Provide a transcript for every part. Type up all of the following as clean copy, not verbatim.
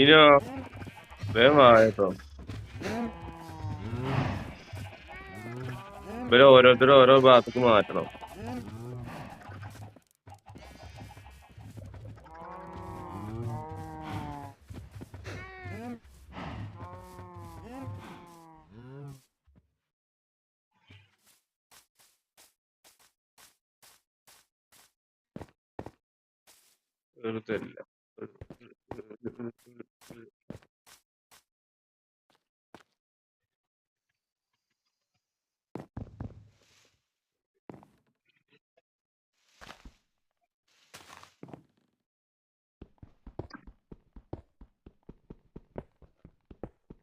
ഇനിയോ വേഗം വാട്ടോ. ഇവരെ ഓരോരുത്തരും ഓരോ ഭാഗത്തേക്ക് മാറ്റണം. വെറുതെയല്ല.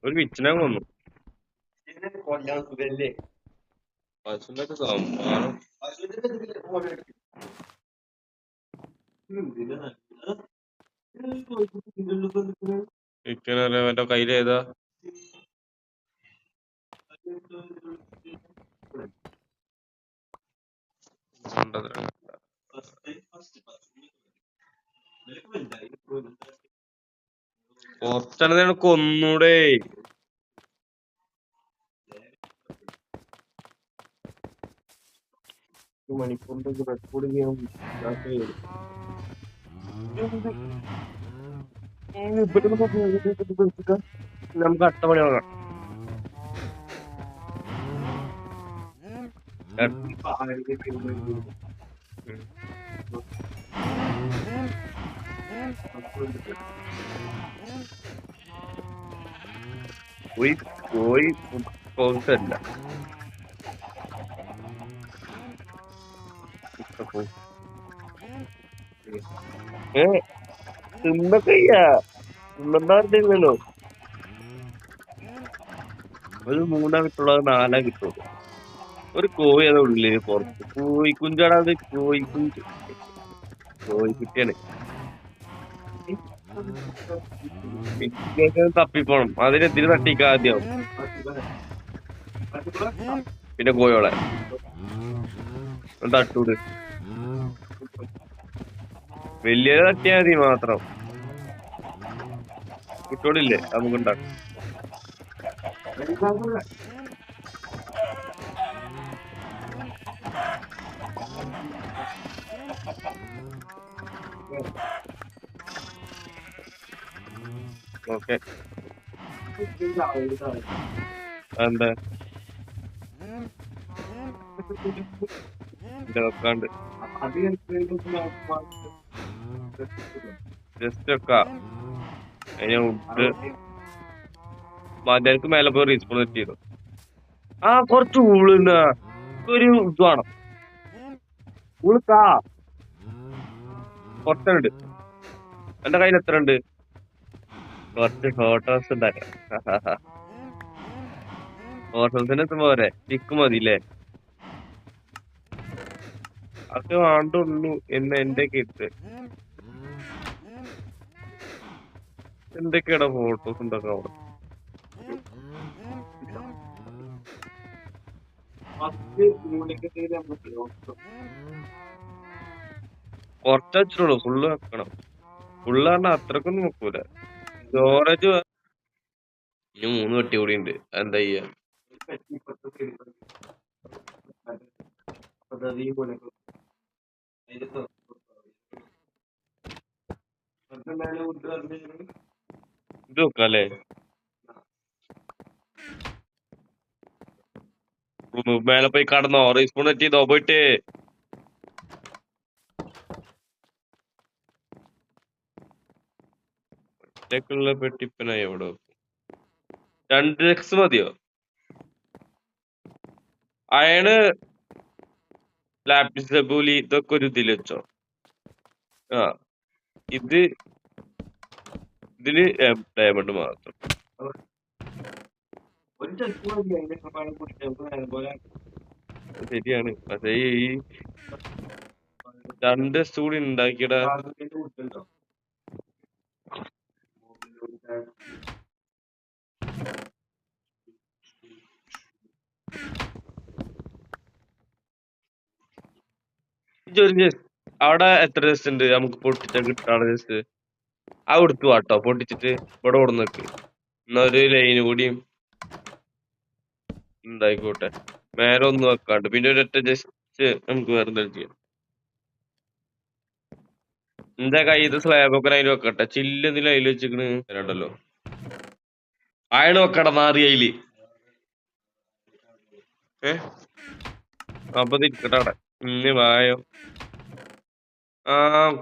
ഒരു വിച്ചനെ കൊന്നു. പശുവിന്റെ ഒക്കെ സംഭവം ചിക്കൻ മറ്റേ കയ്യിലേതാ കുറച്ചാണ് കൊന്നൂടെ. മണിക്കൂറിന്റെ റെക്കോർഡ് ചെയ്യാൻ നമുക്ക് 8 മണി വാങ്ങാം. പോയി പോകത്തല്ല. തിന്നക്കയ്യാ തിന്നണ്ടായിരുന്നല്ലോ. ഒരു 3 കിട്ടുള്ളത് 4 കിട്ടുള്ളൂ. ഒരു കോഴി അത് ഉള്ളില് പുറത്ത് കോഴിക്കുഞ്ചാണത്. കോഴിക്കുട്ടിയാണ്. തപ്പിപ്പോണം. അതിനെതിരെ തട്ടിക്ക ആദ്യം. പിന്നെ കോയോളെ തട്ടൂട് വലിയ തട്ടിയാ മതി മാത്രം. കുട്ടിയോടില്ലേ നമുക്കുണ്ടാക്കും. ഓക്കെ എന്താ വെക്കാണ്ട് ജസ്റ്റ് വെക്ക. അതിനെ വിട്ട് മതിക്ക് മേലെ പോയി റീസ്പോൺ ചെയ്തു. കുറച്ച് ഊളുന്ന ഒരു ഇത് വേണം. ഊളുക്കാ കുറച്ചുണ്ട്. എന്റെ കയ്യിൽ എത്ര ഉണ്ട്? കുറച്ച് ഫോട്ടോസ് ഉണ്ടാക്കാം. ഫോട്ടോസിന് എത്തുമ്പോ പോരെ പിക്ക് മതില്ലേ? അത് വേണ്ടുള്ളൂ എന്ന് എന്റെ കേട്ട്. എന്തൊക്കെയാടാ ഫോട്ടോസ് ഉണ്ടാക്കാം അവിടെ? കുറച്ച് വെച്ചിട്ടുള്ളൂ. ഫുള്ള് വെക്കണം. ഫുള്ള് പറഞ്ഞാൽ അത്രക്കൊന്നും വെക്കൂല. സ്റ്റോറേജ് ഇനി 3 പെട്ടി കൂടി ഉണ്ട്. എന്താ ചെയ്യാ? ഇത് വെക്കാല്ലേ? മേലെ പോയി കടന്നോ? റീസ്പോൺ ചെയ്തോ പോയിട്ട്? ഒറ്റക്കുള്ള പെട്ടിപ്പന എവിടെ? 2 ലക്സ് മതിയോ? അയണ് ലാപ്പിസ് ലബൂലി ഇതൊക്കെ ഒരു ഇതിൽ വെച്ചോ. ഇതില് ഡയമണ്ട് മാത്രം. ശരിയാണ്. പക്ഷേ ഈ 2 ലക്ഷം കൂടി ഉണ്ടാക്കിയടാ. അവിടെ എത്ര ജസ്റ്റ് ഉണ്ട് നമുക്ക് പൊട്ടിച്ചാൽ കിട്ടാണ് ജസ്റ്റ്? ആ കൊടുത്തു വാട്ടോ പൊട്ടിച്ചിട്ട് ഇവിടെ കൊടുന്നേക്ക്. എന്നാ ഒരു ലൈന് കൂടിയും ഉണ്ടായിക്കോട്ടെ. മേലെ ഒന്നും വെക്കാണ്ട് പിന്നെ ഒരൊറ്റ ജസ്റ്റ് നമുക്ക് വേറെ എന്തെങ്കിലും ചെയ്യാം. എന്താ കയ്യിൽ സ്ലാബ് ഒക്കെ അതിൽ വെക്കട്ടെ. ചില്ല് എന്തെങ്കിലും അതിൽ വെച്ചിക്കണ് രണ്ടല്ലോ. അയണ് വെക്കട മാറി അതില്. അപ്പൊ തിരിക്കട്ടെ അവിടെ. ഇന്ന് വായോ. ആ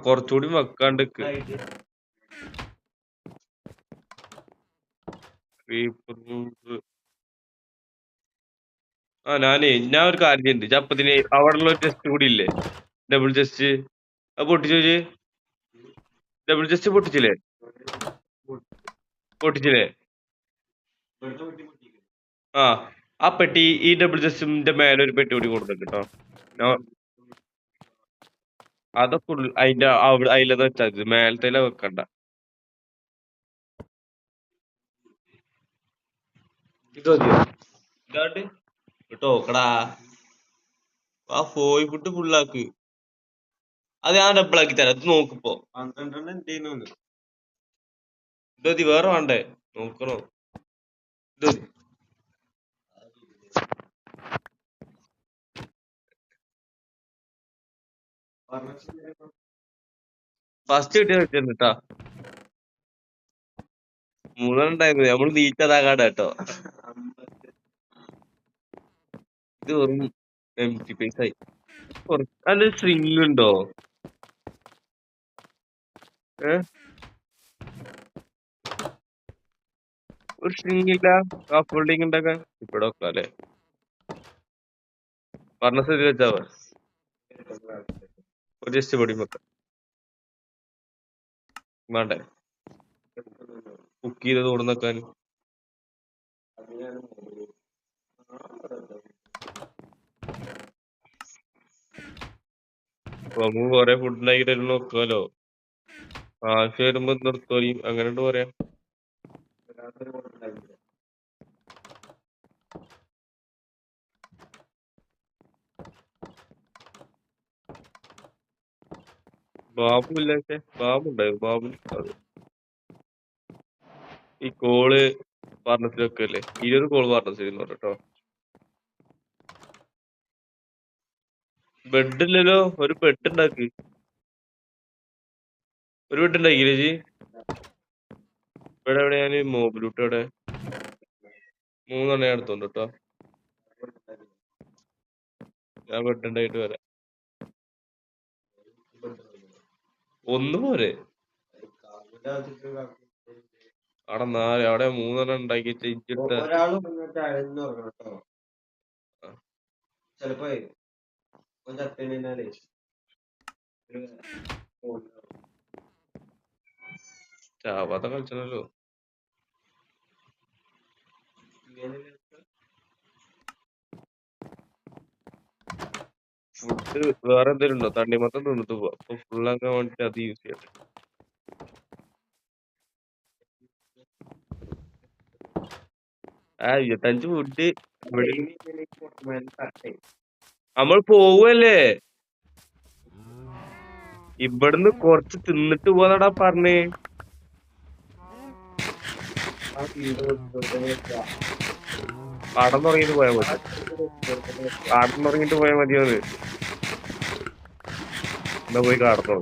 കൊറച്ചുകൂടി വെക്കാണ്ടിക്ക്. ഞാൻ ഒരു കാര്യം ചെയ്യുന്നുണ്ട്. ചപ്പത്തിന് അവിടെ ഉള്ള ഒരു ചെസ്റ്റ് കൂടി ഇല്ലേ, ഡബിൾ ചെസ്റ്റ്. അത് പൊട്ടിച്ചോച്ച്. Double chest പൊട്ടിച്ചില്ലേ? പൊട്ടിച്ചില്ലേ? ആ ആ പെട്ടി ഈ ഡബിൾ ചെസ്റ്റിന്റെ മേലെ ഒരു പെട്ടി കൂടി കൊടുത്തിട്ട് കേട്ടോ. അതൊക്കെ അതിന്റെ അവിടെ അതിലെന്ന് വെച്ചാൽ മതി. മേലത്തെ വെക്കണ്ട. ഇത് മതിയോ? ഇതാണ്ട് കേട്ടോ കടാ. ആ ഫോയ് ഫുഡ് ഫുള്ളാക്ക്. അത് ഞാൻ ഡബിൾ ആക്കി തരാം. ഇത് നോക്കിപ്പോ 12 എന്തേലും ഇത് മതി. വേറെ വേണ്ടേ? നോക്കണോ? ഇത് മതി. ഫസ്റ്റ് കിട്ടിയ വെച്ചിട്ടാ 3 ഉണ്ടായിരുന്നു. നമ്മള് നീച്ചതാകാട് കേട്ടോ. ഇത് വെറും എംറ്റി പൈസ ആയി. അതിന്റെ സ്ട്രിങ് ഉണ്ടോ? ഒരു സ്ട്രിങ് ഇല്ല. ഹാഫ് ഫോൾഡിങ് ഉണ്ടാക്കാൻ ഇവിടെ വെക്കാം അല്ലെ? പറഞ്ഞ സ്ഥിതി വെച്ചാ ഒരു ജസ്റ്റ് പൊടി വെക്കാം. വേണ്ടേ കുക്ക് ചെയ്ത് തോന്നുന്നേക്കാൻ? നമുക്ക് കൊറേ ഫുഡ് ഉണ്ടാക്കിട്ട് നോക്കാലോ. ആവശ്യം വരുമ്പോ നിർത്തോയും അങ്ങനെ പറയാം. ബാബു ഇല്ല. ബാബു ഉണ്ടായിരുന്നു. ബാബു ഈ കോള് പാർട്ണർഷിപ്പ് അല്ലേ? 20 കോള് പാർട്ണർഷിപ്പ് കേട്ടോ. ബെഡ് ഇല്ലല്ലോ. ഒരു ബെഡ് ഉണ്ടാക്കി. ഒരു ബെഡ് ഉണ്ടാക്കിയില്ലേ ജി? ഇവിടെ എവിടെ ഞാൻ മോബിലൂട്ട് ഇവിടെ 3 ഞാൻ എടുത്തോണ്ട് കേട്ടോ. ഞാൻ ബെഡ് ഉണ്ടായിട്ട് വരാം. ഒന്ന് പോരെ? അവിടെ 4 അവിടെ 3 ഉണ്ടാക്കി ചെയ്തിട്ട് ചാവാത്ത കളിച്ചണല്ലോ. ഫുഡ് വേറെ എന്തെങ്കിലും ഉണ്ടോ? തണ്ണിമത്തം തിന്നിട്ട് പോവാ. അപ്പൊ ഫുള്ളാക്കാൻ വേണ്ടിട്ട് അത് യൂസ് ചെയ്യട്ടെ. ആ 25 ഫുഡ് നമ്മൾ പോവല്ലേ? ഇവിടുന്ന് കൊറച്ച് തിന്നിട്ട് പോവാടാ പറഞ്ഞേ. കടം തുടങ്ങിട്ട് പോയാ മതി. കടം തുടങ്ങിട്ട് പോയാ മതിയോന്ന്. എന്നാ പോയി കടന്നോ.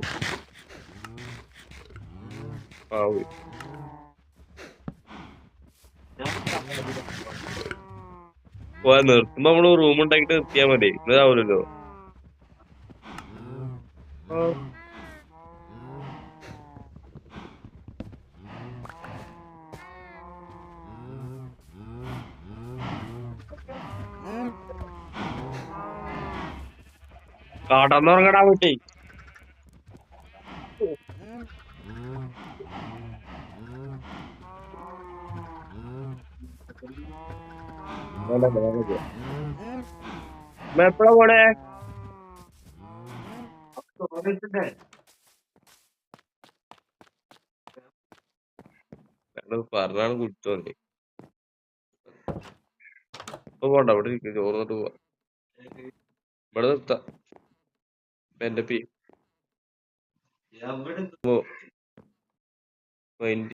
ആ പോയാ നിർത്തുമ്പോ നമ്മള് റൂം ഉണ്ടാക്കിട്ട് നിർത്തിയാ മതി. ഇതാവൂലല്ലോ. കടന്നുറങ്ങടാ കുട്ടി. എപ്പഴാ പോണേ? പറഞ്ഞാണ് കുടിച്ചോണ്ട്. ഇപ്പൊ പോണ്ട. അവിടെ ഇരിക്കും. ചോർന്നിട്ട് പോവാ. ഇവിടെ നിർത്താം. എന്റെ പി പോയിന്റ്